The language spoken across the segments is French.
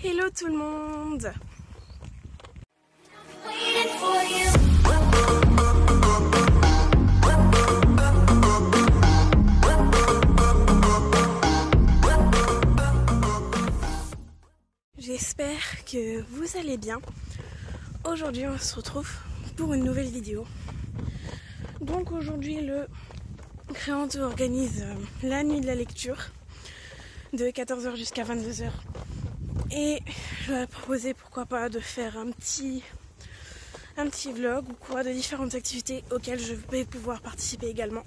Hello tout le monde! J'espère que vous allez bien. Aujourd'hui on se retrouve pour une nouvelle vidéo. Donc aujourd'hui le Créanto organise la nuit de la lecture de 14h jusqu'à 22h. Et je vais proposer pourquoi pas de faire un petit vlog ou quoi de différentes activités auxquelles je vais pouvoir participer également.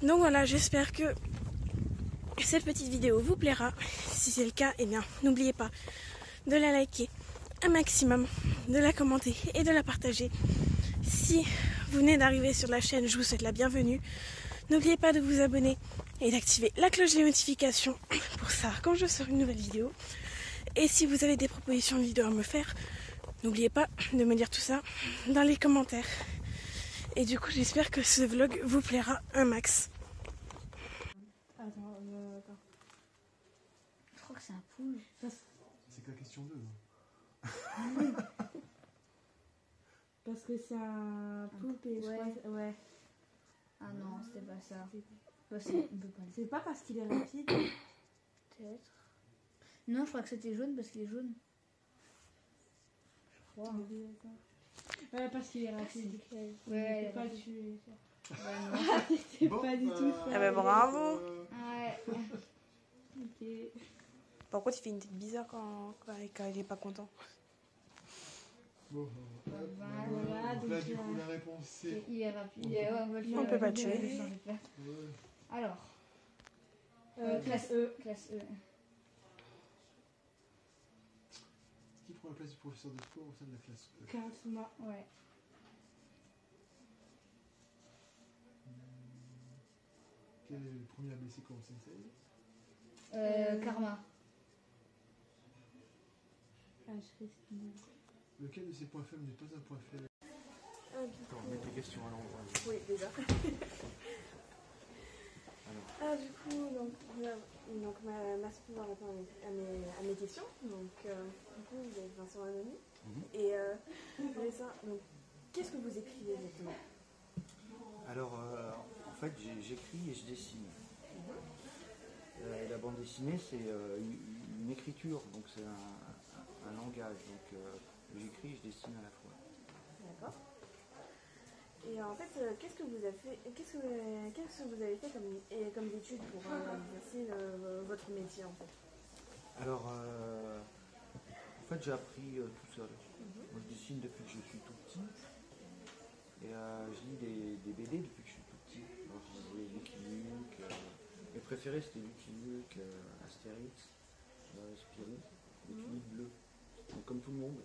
Donc voilà, j'espère que cette petite vidéo vous plaira. Si c'est le cas, eh bien n'oubliez pas de la liker un maximum, de la commenter et de la partager. Si vous venez d'arriver sur la chaîne, je vous souhaite la bienvenue. N'oubliez pas de vous abonner et d'activer la cloche des notifications pour ça quand je sors une nouvelle vidéo. Et si vous avez des propositions de vidéos à me faire, n'oubliez pas de me dire tout ça dans les commentaires. Et du coup, j'espère que ce vlog vous plaira un max. Attends. Je crois que c'est un poule. C'est que la question 2. Parce que c'est un poulpe et ouais. Ah non, c'était pas ça. C'est pas parce qu'il est rapide. Peut-être. Non, je crois que c'était jaune parce qu'il est jaune. Je crois. Ouais, parce qu'il est rapide. Ouais, pas tué. Ouais, non. Pas du tout. Ah bah bravo. Ouais. Ok. Pourquoi tu fais une tête bizarre quand il est pas content? Bon, Voilà, donc là, du coup, la réponse c'est. Il est rapide. On peut pas tuer. Ouais. Alors. Classe E. Classe E. Qui prend la place du professeur de sport au sein de la classe E? Katsuma. Ouais. Quel est le premier à blesser Koro Sensei? Karma. Lequel de ces points faibles n'est pas un point faible? Attends, mets tes questions à l'endroit. Oui, déjà. Alors. Du coup, donc merci de pouvoir répondre à mes questions. Donc, du coup, vous êtes Vincent Anony. Et Vincent, donc, qu'est-ce que vous écrivez exactement? Alors, en fait, j'écris et je dessine. La bande dessinée, c'est une écriture, donc c'est un langage. Donc, j'écris et je dessine à la fois. D'accord. Et en fait, qu'est-ce que vous avez fait comme études pour exercer votre métier en fait? Alors, en fait, j'ai appris tout seul. Moi, je dessine depuis que je suis tout petit. Et je lis des BD depuis que je suis tout petit. Donc, je lisais Lucky Luke. Mes préférés, c'était Lucky Luke, Astérix, Spirou, Lucky Luke bleu. Donc, comme tout le monde.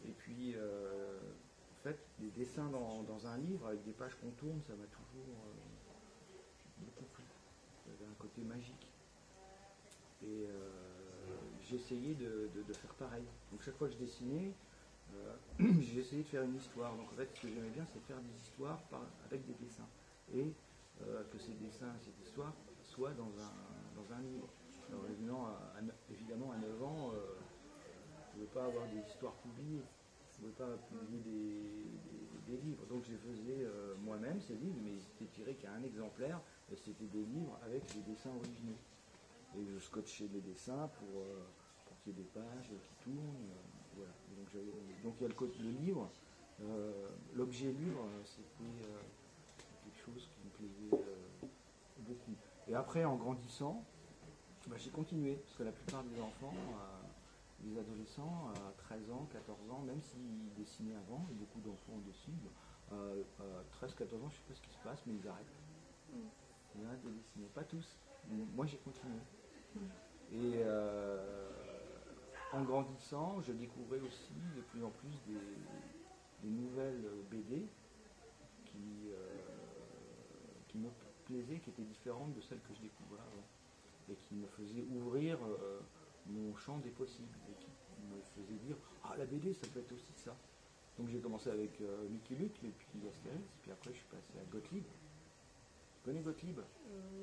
Et puis, en fait, des dessins dans un livre avec des pages qu'on tourne, ça m'a toujours beaucoup plu. Il y avait un côté magique. Et j'ai essayé de faire pareil. Donc chaque fois que je dessinais, j'ai essayé de faire une histoire. Donc en fait, ce que j'aimais bien, c'est faire des histoires avec des dessins. Et que ces dessins, cette histoire, soient dans un livre. Alors évidemment, à 9 ans, je ne pouvais pas avoir des histoires publiées. Je ne pouvais pas publier des livres. Donc je faisais moi-même ces livres, mais ils étaient tirés qu'à un exemplaire. Et c'était des livres avec des dessins originaux. Et je scotchais les dessins pour qu'il y ait des pages qui tournent. Voilà. Donc il y a le livre. L'objet livre, c'était quelque chose qui me plaisait beaucoup. Et après, en grandissant, j'ai continué. Parce que la plupart des enfants, des adolescents, à 13 ans, 14 ans, même s'ils dessinaient avant, et beaucoup d'enfants dessinent, 13-14 ans, je ne sais pas ce qui se passe, mais ils arrêtent. Ils arrêtent de dessiner. Pas tous. Moi, j'ai continué. Et en grandissant, je découvrais aussi de plus en plus des nouvelles BD qui me plaisaient, qui étaient différentes de celles que je découvrais avant. Et qui me faisaient ouvrir mon champ des possibles. Et qui me faisaient dire, ah, la BD, ça peut être aussi ça. Donc j'ai commencé avec Lucky Luke, et puis Astérix, puis après je suis passé à Gottlieb. Tu connais Gottlieb?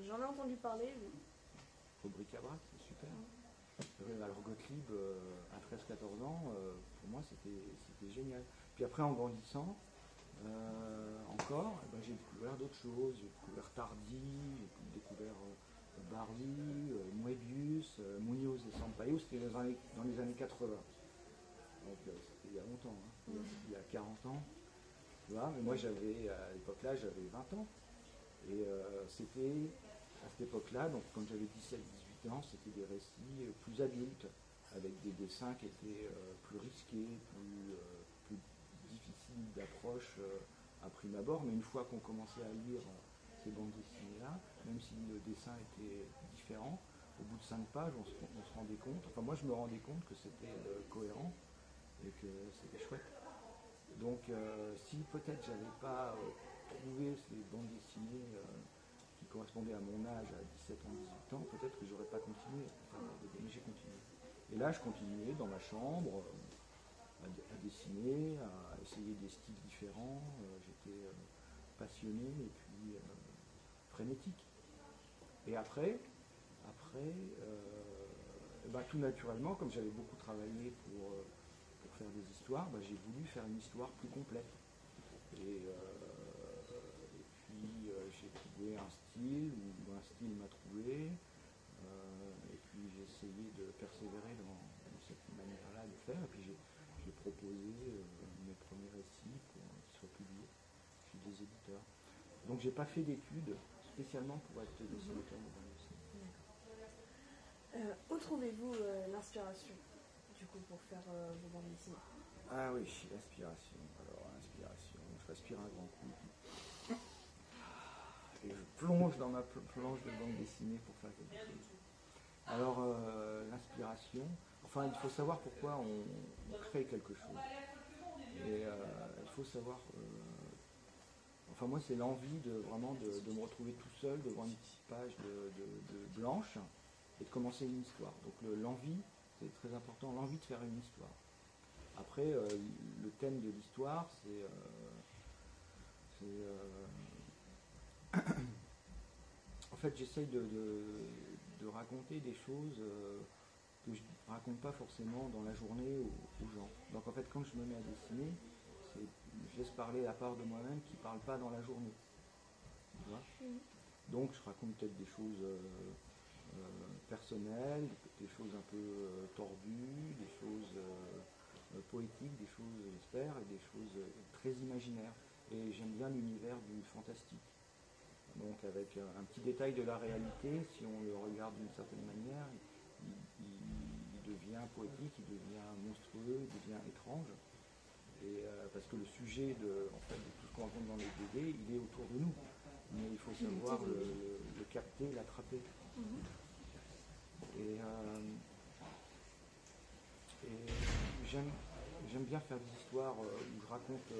J'en ai entendu parler, oui. Fabric à Brac, c'est super. Alors Gottlieb, à 13-14 ans, pour moi c'était génial. Puis après en grandissant, encore, j'ai découvert d'autres choses. J'ai découvert Tardi, j'ai découvert Barry, Moebius, Munoz et Sampaio, c'était dans les années 80. Donc c'était il y a longtemps, hein. Il y a 40 ans. Tu vois, mais moi j'avais, à l'époque-là, j'avais 20 ans. Et c'était, à cette époque-là, donc quand j'avais 17-18 ans, c'était des récits plus adultes, avec des dessins qui étaient plus risqués, plus difficiles d'approche à prime abord. Mais une fois qu'on commençait à lire ces bandes dessinées-là, même si le dessin était différent, au bout de 5 pages, on se rendait compte, enfin moi je me rendais compte que c'était cohérent et que c'était chouette. Donc si peut-être j'avais pas trouvé ces bandes dessinées qui correspondaient à mon âge, à 17 ans, 18 ans, peut-être que j'aurais pas continué, mais j'ai continué. Et là je continuais dans ma chambre à dessiner, à essayer des styles différents, j'étais passionné et puis frénétique. Et après tout naturellement, comme j'avais beaucoup travaillé pour faire des histoires, j'ai voulu faire une histoire plus complète. Et puis j'ai trouvé un style, ou un style m'a trouvé, et puis j'ai essayé de persévérer dans cette manière-là de faire, et puis j'ai proposé mes premiers récits pour qu'ils soient publiés chez des éditeurs. Donc j'ai pas fait d'études spécialement pour être dessinateur de bande dessinée. Où trouvez-vous l'inspiration, du coup, pour faire vos bandes dessinées? Ah oui, l'inspiration. Alors, l'inspiration, je respire un grand coup. Et je plonge dans ma planche de bande dessinée pour faire quelque chose. Alors, l'inspiration, enfin, il faut savoir pourquoi on crée quelque chose. Et il faut savoir... enfin, moi, c'est l'envie de me retrouver tout seul devant une petite page de blanche et de commencer une histoire. Donc, l'envie, c'est très important, l'envie de faire une histoire. Après, le thème de l'histoire, en fait, j'essaye de raconter des choses que je ne raconte pas forcément dans la journée aux gens. Donc en fait, quand je me mets à dessiner, je laisse parler la part de moi-même qui ne parle pas dans la journée. Tu vois ? Donc je raconte peut-être des choses personnelles, des choses un peu tordues, des choses poétiques, des choses, j'espère, et des choses très imaginaires. Et j'aime bien l'univers du fantastique. Donc avec un petit détail de la réalité, si on le regarde d'une certaine manière, il devient poétique, il devient monstrueux, il devient étrange. Et, parce que le sujet de tout ce qu'on raconte dans les BD, il est autour de nous. Mais il faut savoir le capter, l'attraper. Et j'aime bien faire des histoires où je raconte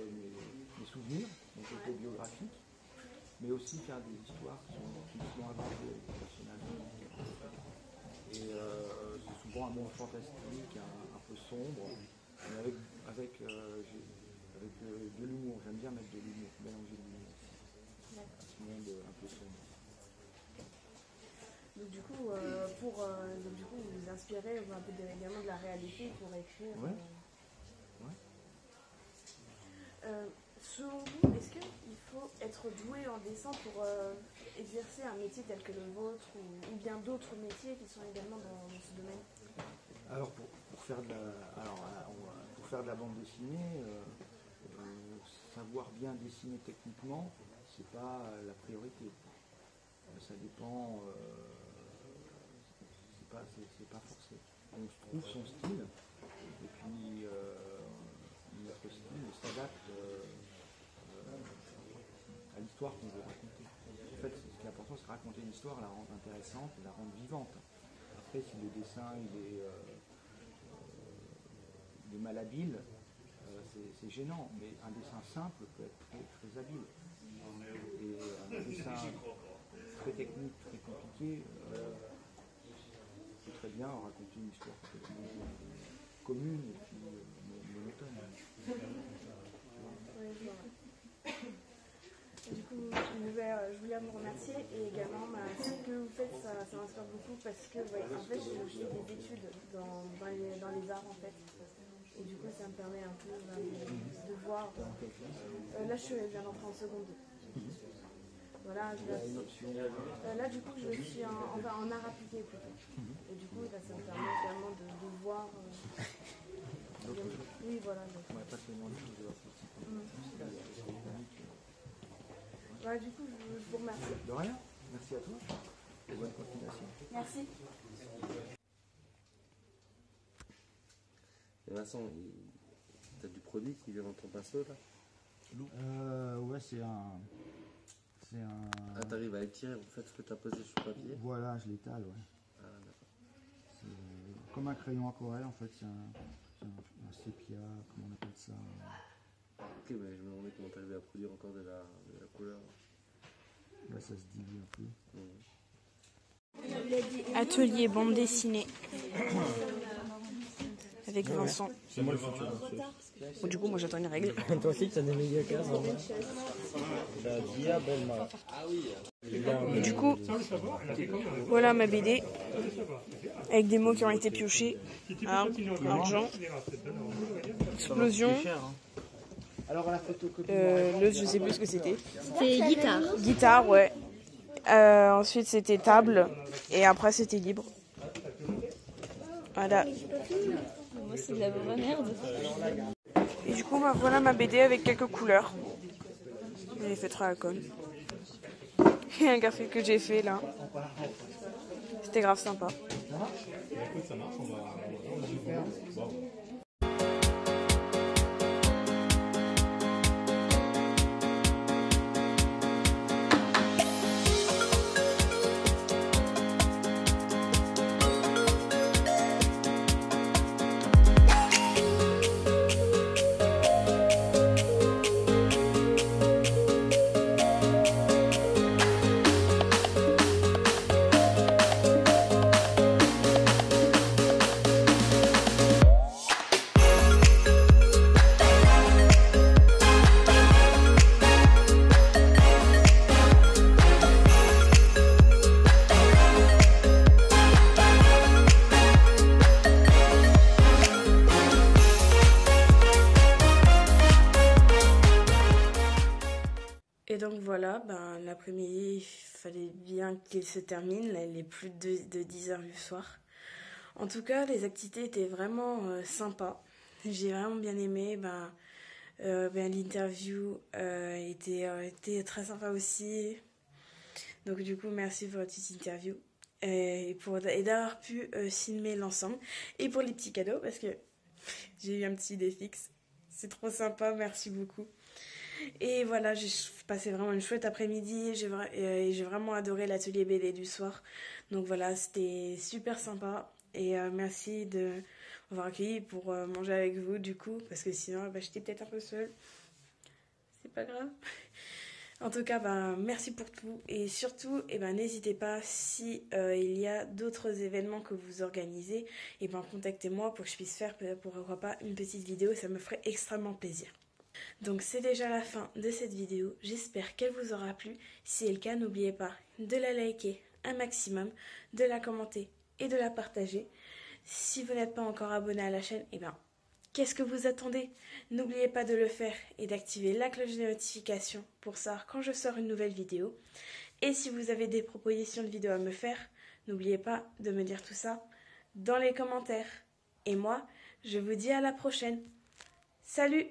mes souvenirs, donc autobiographiques, mais aussi faire des histoires qui sont inventées avec des personnages. Et c'est souvent un monde fantastique, un peu sombre, mais avec de l'humour. J'aime bien mettre de l'humour, mélanger de l'humour à ce monde un peu sombre. Donc du coup, vous vous inspirez un peu également de la réalité pour écrire. Ouais. Selon vous, est-ce qu'il faut être doué en dessin pour exercer un métier tel que le vôtre ou bien d'autres métiers qui sont également dans ce domaine? Alors pour faire de la bande dessinée, savoir bien dessiner techniquement, c'est pas la priorité. Ça dépend, c'est pas forcé. On se trouve son style et puis notre style s'adapte à l'histoire qu'on veut raconter. En fait, ce qui est important, c'est de raconter une histoire, la rendre intéressante et la rendre vivante. Après, si le dessin il est malhabile, c'est gênant, mais un dessin simple peut être très, très habile. Et un dessin très technique, très compliqué, c'est très bien raconter une histoire commune et puis monotone. Du coup, je voulais vous remercier et également ce que vous faites, ça m'inspire m'inspire beaucoup parce que en fait je fais des études dans les arts en fait. Et du coup ça me permet un peu de voir. Là je viens d'entrer en seconde. Voilà, là du coup je suis en art appliqué plutôt. Et du coup ça me permet également de voir. Oui voilà. Voilà, du coup je vous remercie. De rien, merci à toi. Et bonne continuation. Merci. Et Vincent, t'as du produit qui vient dans ton pinceau là? Ouais, c'est un... Ah, t'arrives à étirer en fait ce que t'as posé sur le papier? Voilà, je l'étale, ouais. Ah, d'accord. C'est comme un crayon aquarelle, en fait, c'est un sépia, comment on appelle ça. Ok, mais je me demandais comment t'arrivais à produire encore de la couleur. Là, ça se dilue un peu. Atelier bande dessinée avec Vincent. C'est moi le futur. Bon, du coup, moi j'attends une règle. Toi aussi, tu as des méga cases. Et du coup, voilà ma BD avec des mots qui ont été piochés. Argent, explosion. Alors, la photocopie. L'autre, je sais plus ce que c'était. C'était guitare. Guitare, ouais. Ensuite, c'était table. Et après, c'était libre. Voilà. Moi, c'est de la vraie merde. Et du coup, bah, voilà ma BD avec quelques couleurs. Je l'ai fait très à la conne. Et un graphique que j'ai fait là. C'était grave sympa. Et donc voilà, ben, l'après-midi, il fallait bien qu'il se termine. Là, il est plus de 10h du soir. En tout cas, les activités étaient vraiment sympas. J'ai vraiment bien aimé. L'interview était très sympa aussi. Donc du coup, merci pour la petite interview. Et d'avoir pu filmer l'ensemble. Et pour les petits cadeaux, parce que j'ai eu un petit idée fixe. C'est trop sympa, merci beaucoup. Et voilà, j'ai passé vraiment une chouette après-midi. J'ai vraiment adoré l'atelier BD du soir. Donc voilà, c'était super sympa. Et merci de m'avoir accueilli pour manger avec vous du coup. Parce que sinon, j'étais peut-être un peu seule. C'est pas grave. En tout cas, merci pour tout. Et surtout, n'hésitez pas, si il y a d'autres événements que vous organisez, contactez-moi pour que je puisse faire, pourquoi pas, une petite vidéo. Ça me ferait extrêmement plaisir. Donc c'est déjà la fin de cette vidéo, j'espère qu'elle vous aura plu. Si c'est le cas, n'oubliez pas de la liker un maximum, de la commenter et de la partager. Si vous n'êtes pas encore abonné à la chaîne, qu'est-ce que vous attendez? N'oubliez pas de le faire et d'activer la cloche de notification pour savoir quand je sors une nouvelle vidéo. Et si vous avez des propositions de vidéos à me faire, n'oubliez pas de me dire tout ça dans les commentaires. Et moi, je vous dis à la prochaine. Salut!